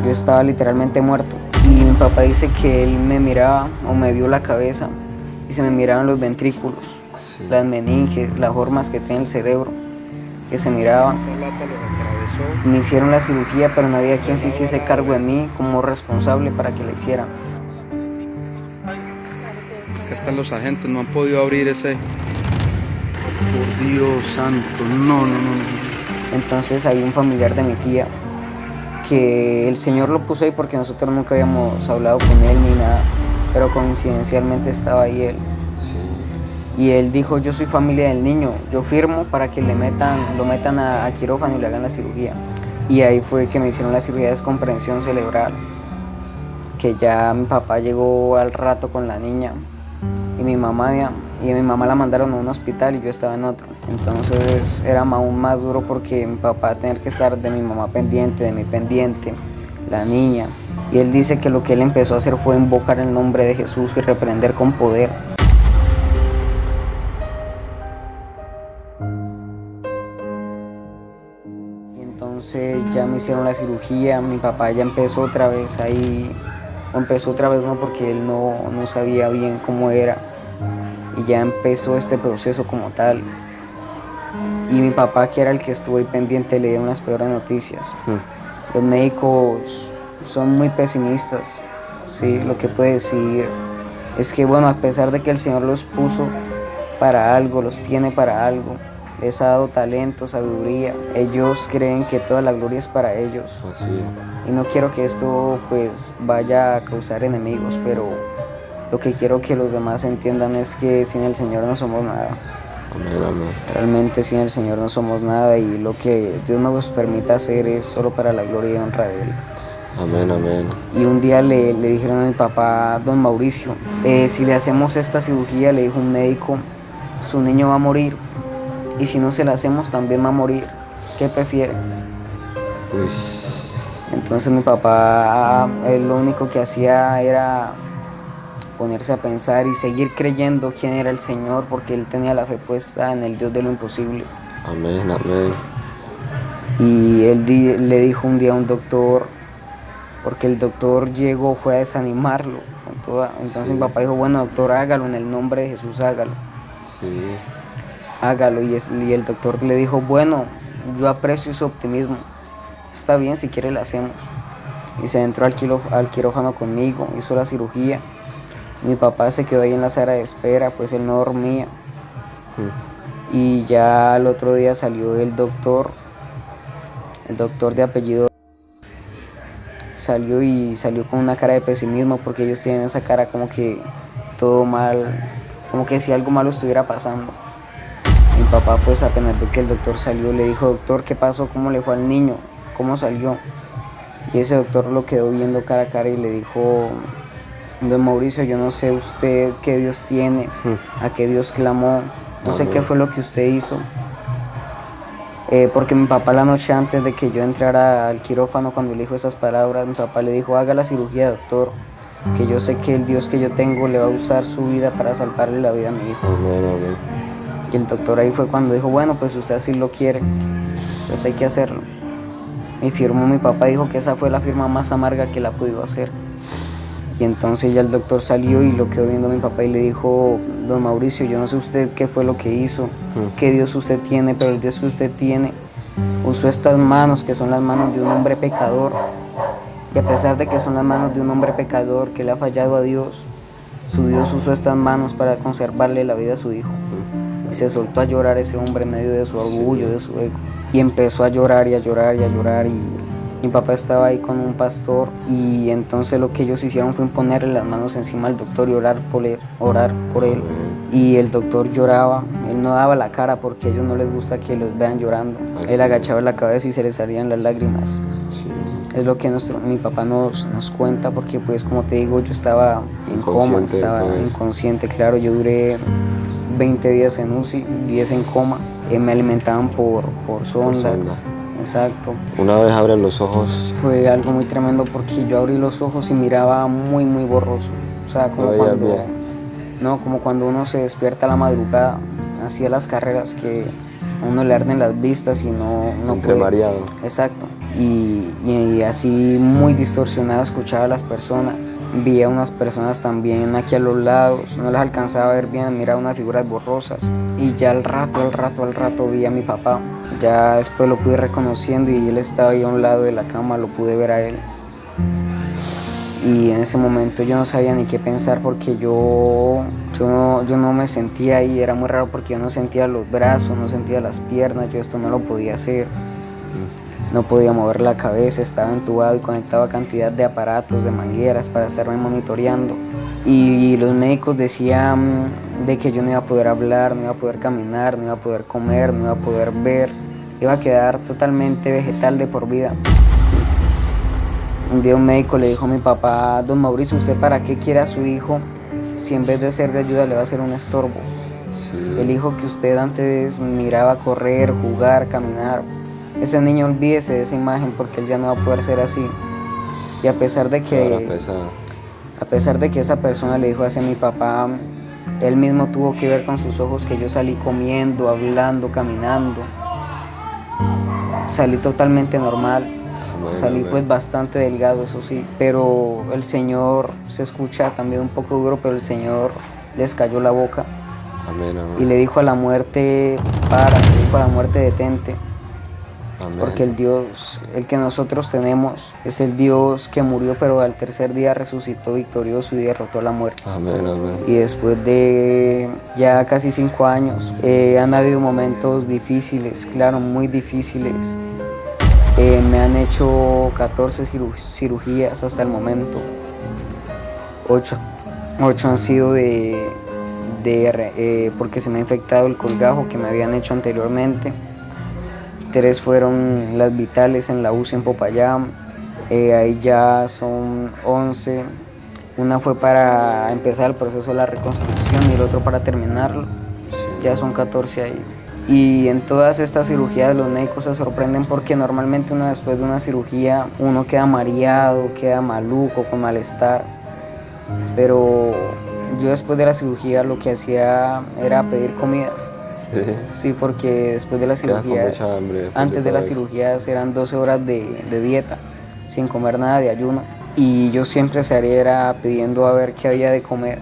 Yo estaba literalmente muerto. Y mi papá dice que él me miraba o me vio la cabeza y se me miraban los ventrículos, Sí. las meninges, las formas que tiene el cerebro, que se miraban. Me hicieron la cirugía, pero no había quien se hiciese cargo de mí como responsable para que la hicieran. Acá están los agentes, no han podido abrir ese. Por Dios santo, no. Entonces había un familiar de mi tía que el señor lo puso ahí porque nosotros nunca habíamos hablado con él ni nada, pero coincidencialmente estaba ahí él. Sí. Y él dijo, yo soy familia del niño, yo firmo para que lo metan a quirófano y le hagan la cirugía. Y ahí fue que me hicieron la cirugía de descomprensión cerebral, que ya mi papá llegó al rato con la niña y mi mamá la mandaron a un hospital y yo estaba en otro. Entonces era aún más duro porque mi papá tener que estar de mi mamá pendiente, de mí pendiente, la niña. Y él dice que lo que él empezó a hacer fue invocar el nombre de Jesús y reprender con poder. Y entonces ya me hicieron la cirugía, mi papá ya empezó otra vez ahí, no porque él no sabía bien cómo era. Y ya empezó este proceso como tal. Y mi papá, que era el que estuvo ahí pendiente, le dio unas peores noticias. Los médicos son muy pesimistas, sí, lo que puede decir es que, bueno, a pesar de que el Señor los puso para algo, los tiene para algo, les ha dado talento, sabiduría, ellos creen que toda la gloria es para ellos. Así es. Y no quiero que esto pues vaya a causar enemigos, pero lo que quiero que los demás entiendan es que sin el Señor no somos nada. Amén, amén. Realmente sin el Señor no somos nada y lo que Dios nos permita hacer es solo para la gloria y honra de Él. Amén, amén. Y un día le dijeron a mi papá, don Mauricio, si le hacemos esta cirugía, le dijo un médico, su niño va a morir. Y si no se la hacemos, también va a morir. ¿Qué prefiere? Uy. Entonces mi papá, él lo único que hacía era ponerse a pensar y seguir creyendo quién era el Señor, porque él tenía la fe puesta en el Dios de lo imposible. Amén, amén. Y él le dijo un día a un doctor, porque el doctor fue a desanimarlo con toda. Entonces Sí. mi papá dijo, bueno doctor, hágalo, en el nombre de Jesús, hágalo. Sí. Hágalo. Y el doctor le dijo, bueno, yo aprecio su optimismo, está bien, si quiere la hacemos. Y se entró al quirófano conmigo, hizo la cirugía. Mi papá se quedó ahí en la sala de espera, pues él no dormía. Y ya al otro día salió el doctor de apellido, salió con una cara de pesimismo porque ellos tienen esa cara como que todo mal, como que si algo malo estuviera pasando. Mi papá pues apenas vio que el doctor salió, le dijo, doctor, ¿qué pasó? ¿Cómo le fue al niño? ¿Cómo salió? Y ese doctor lo quedó viendo cara a cara y le dijo, don Mauricio, yo no sé usted qué Dios tiene, a qué Dios clamó, no sé qué fue lo que usted hizo. Porque mi papá la noche antes de que yo entrara al quirófano, cuando le dijo esas palabras, mi papá le dijo, haga la cirugía, doctor, que yo sé que el Dios que yo tengo le va a usar su vida para salvarle la vida a mi hijo. Amén, amén. Y el doctor ahí fue cuando dijo, bueno, pues usted así lo quiere, pues hay que hacerlo. Y firmó, mi papá dijo que esa fue la firma más amarga que la ha podido hacer. Y entonces ya el doctor salió y lo quedó viendo a mi papá y le dijo, don Mauricio, yo no sé usted qué fue lo que hizo, qué Dios usted tiene, pero el Dios que usted tiene usó estas manos, que son las manos de un hombre pecador. Y a pesar de que son las manos de un hombre pecador que le ha fallado a Dios, su Dios usó estas manos para conservarle la vida a su hijo. Y se soltó a llorar ese hombre en medio de su orgullo, de su ego. Y empezó a llorar y a llorar y a llorar. Y mi papá estaba ahí con un pastor y entonces lo que ellos hicieron fue imponerle las manos encima al doctor y orar por él. Y el doctor lloraba, él no daba la cara porque a ellos no les gusta que los vean llorando. Él agachaba la cabeza y se le salían las lágrimas. Sí. Es lo que mi papá nos cuenta porque pues como te digo yo estaba en coma, estaba inconsciente, claro, yo duré 20 días en UCI, 10 en coma, me alimentaban por sondas. Exacto. Una vez abren los ojos. Fue algo muy tremendo porque yo abrí los ojos y miraba muy, muy borroso. O sea, como cuando uno se despierta a la madrugada, hacía las carreras que a uno le arden las vistas y no Entre puede. mareado. Exacto. y así muy distorsionado escuchaba a las personas. Vi a unas personas también aquí a los lados, no las alcanzaba a ver bien, miraba unas figuras borrosas. Y ya al rato vi a mi papá. Ya después lo pude reconociendo y él estaba ahí a un lado de la cama, lo pude ver a él. Y en ese momento yo no sabía ni qué pensar porque yo no me sentía ahí, era muy raro porque yo no sentía los brazos, no sentía las piernas, yo esto no lo podía hacer. No podía mover la cabeza, estaba entubado y conectado a cantidad de aparatos, de mangueras para estarme monitoreando. Y los médicos decían de que yo no iba a poder hablar, no iba a poder caminar, no iba a poder comer, no iba a poder ver, iba a quedar totalmente vegetal de por vida. Un día un médico le dijo a mi papá: don Mauricio, ¿usted para qué quiere a su hijo si en vez de ser de ayuda le va a ser un estorbo? Sí. El hijo que usted antes miraba correr, jugar, caminar, ese niño olvídese de esa imagen porque él ya no va a poder ser así. Y a pesar de que esa persona le dijo así a mi papá, él mismo tuvo que ver con sus ojos que yo salí comiendo, hablando, caminando. Salí totalmente normal. Salí pues bastante delgado, eso sí, pero el Señor, se escucha también un poco duro, pero el Señor les cayó la boca. Amén, amén. Y le dijo a la muerte: le dijo a la muerte: detente. Amén. Porque el Dios, el que nosotros tenemos, es el Dios que murió, pero al tercer día resucitó victorioso y derrotó la muerte. Amén, amén. Y después de ya casi 5 años, han habido momentos difíciles, claro, muy difíciles. Me han hecho 14 cirugías hasta el momento. 8 han sido porque se me ha infectado el colgajo que me habían hecho anteriormente. 3 fueron las vitales en la UCI en Popayán. Ahí ya son 11. Una fue para empezar el proceso de la reconstrucción y el otro para terminarlo. Sí. Ya son 14 ahí. Y en todas estas cirugías los médicos se sorprenden porque normalmente uno después de una cirugía uno queda mareado, queda maluco, con malestar. Pero yo después de la cirugía lo que hacía era pedir comida. Sí. Sí, porque después de las cirugías, antes de las cirugías eran 12 horas de dieta, sin comer nada, de ayuno. Y yo siempre salía era pidiendo a ver qué había de comer.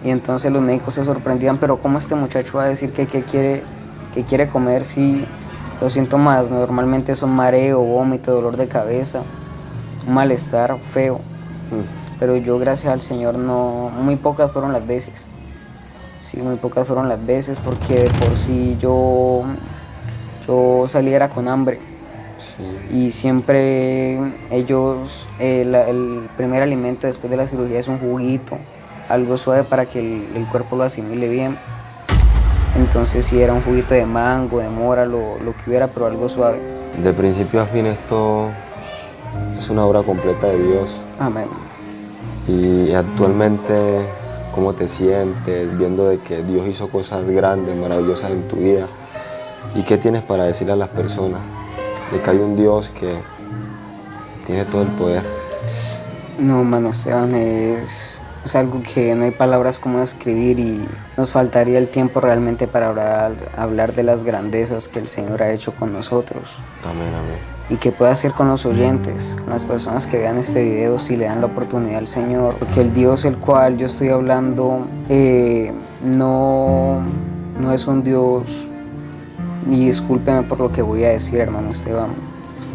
Y entonces los médicos se sorprendían: pero ¿cómo este muchacho va a decir que quiere comer si los síntomas normalmente son mareo, vómito, dolor de cabeza, un malestar feo? Pero yo, gracias al Señor, no, muy pocas fueron las veces. Sí, muy pocas fueron las veces porque de por sí yo saliera con hambre. Sí. Y siempre ellos, el primer alimento después de la cirugía es un juguito, algo suave para que el cuerpo lo asimile bien. Entonces sí, era un juguito de mango, de mora, lo que hubiera, pero algo suave. De principio a fin esto es una obra completa de Dios. Amén. Y actualmente, ¿cómo te sientes viendo de que Dios hizo cosas grandes, maravillosas en tu vida? ¿Y qué tienes para decirle a las personas? De que hay un Dios que tiene todo el poder. No, hermano Esteban, es algo que no hay palabras como describir y nos faltaría el tiempo realmente para hablar de las grandezas que el Señor ha hecho con nosotros. Amén, amén. Y que pueda hacer con los oyentes, con las personas que vean este video, si le dan la oportunidad al Señor. Porque el Dios el cual yo estoy hablando no es un Dios, y discúlpeme por lo que voy a decir, hermano Esteban,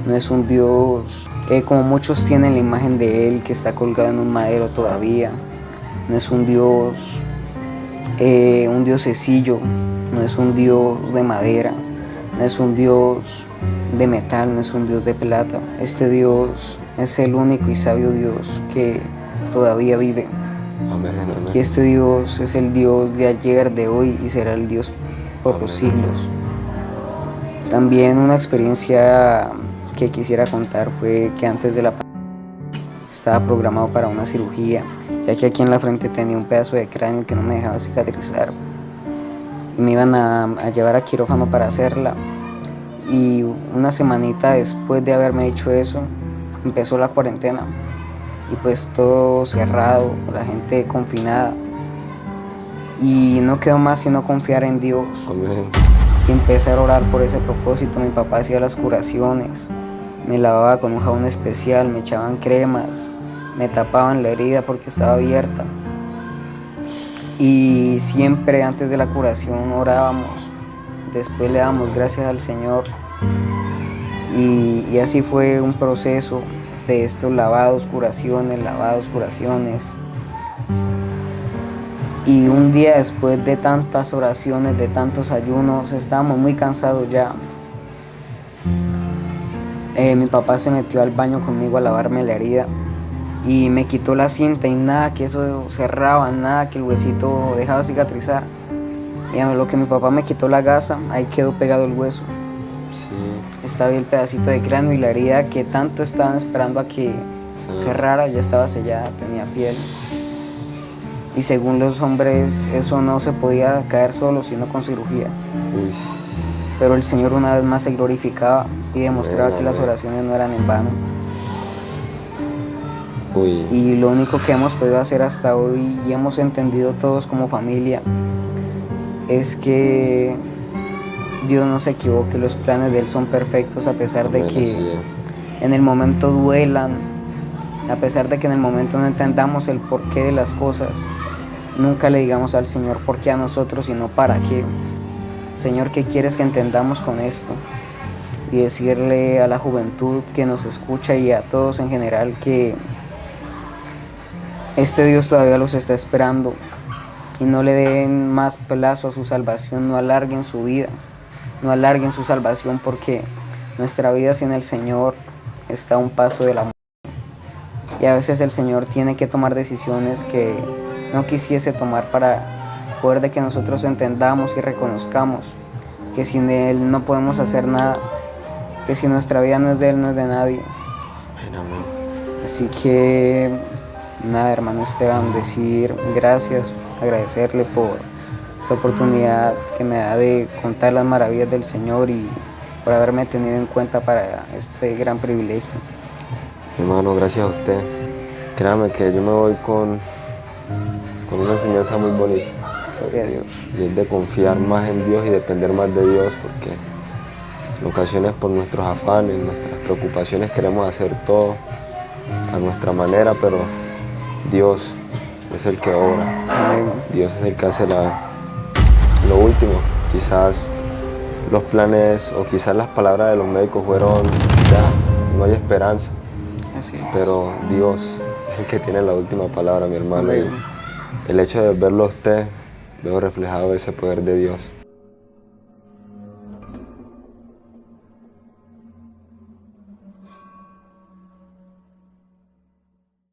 no es un Dios como muchos tienen la imagen de Él, que está colgado en un madero todavía. No es un Dios sencillo, no es un Dios de madera, no es un Dios de metal, no es un Dios de plata. Este Dios es el único y sabio Dios que todavía vive. Amén, amén. Y este Dios es el Dios de ayer, de hoy y será el Dios por los siglos. También una experiencia que quisiera contar fue que antes de la pandemia estaba programado para una cirugía, ya que aquí en la frente tenía un pedazo de cráneo que no me dejaba cicatrizar. Y me iban a llevar a quirófano para hacerla. Y una semanita después de haberme dicho eso, empezó la cuarentena. Y pues todo cerrado, la gente confinada. Y no quedó más sino confiar en Dios. Amén. Y empecé a orar por ese propósito. Mi papá hacía las curaciones. Me lavaba con un jabón especial, me echaban cremas, me tapaban la herida porque estaba abierta. Y siempre antes de la curación orábamos, después le damos gracias al Señor. Y así fue un proceso de estos lavados, curaciones. Y un día después de tantas oraciones, de tantos ayunos, estábamos muy cansados ya. Mi papá se metió al baño conmigo a lavarme la herida y me quitó la cinta y nada que eso cerraba, nada que el huesito dejaba cicatrizar. Y a lo que mi papá me quitó la gasa, ahí quedó pegado el hueso. Sí. Estaba ahí el pedacito de cráneo y la herida que tanto estaban esperando a que cerrara ya estaba sellada, tenía piel. Y según los hombres eso no se podía caer solo, sino con cirugía. Uy. Pero el Señor una vez más se glorificaba y demostraba que las oraciones no eran en vano. Uy. Y lo único que hemos podido hacer hasta hoy y hemos entendido todos como familia es que Dios no se equivoque, los planes de Él son perfectos a pesar de que en el momento duelan, a pesar de que en el momento no entendamos el porqué de las cosas. Nunca le digamos al Señor por qué a nosotros, sino para qué. Señor, ¿qué quieres que entendamos con esto? Y decirle a la juventud que nos escucha y a todos en general que este Dios todavía los está esperando y no le den más plazo a su salvación, no alarguen su vida, no alarguen su salvación porque nuestra vida sin el Señor está a un paso de la muerte. Y a veces el Señor tiene que tomar decisiones que no quisiese tomar para poder de que nosotros entendamos y reconozcamos que sin Él no podemos hacer nada, que si nuestra vida no es de Él, no es de nadie. Así que nada, hermano Esteban, decir gracias, agradecerle por esta oportunidad que me da de contar las maravillas del Señor y por haberme tenido en cuenta para este gran privilegio. Hermano, gracias a usted. Créame que yo me voy con una enseñanza muy bonita. Gloria a Dios. Y es de confiar más en Dios y depender más de Dios, porque en ocasiones por nuestros afanes, nuestras preocupaciones queremos hacer todo a nuestra manera, pero Dios es el que obra. Amén. Dios es el que hace lo último. Quizás los planes o quizás las palabras de los médicos fueron ya, no hay esperanza. Así es. Pero Dios es el que tiene la última palabra, mi hermano. Amén. Y el hecho de verlo a usted, veo reflejado ese poder de Dios.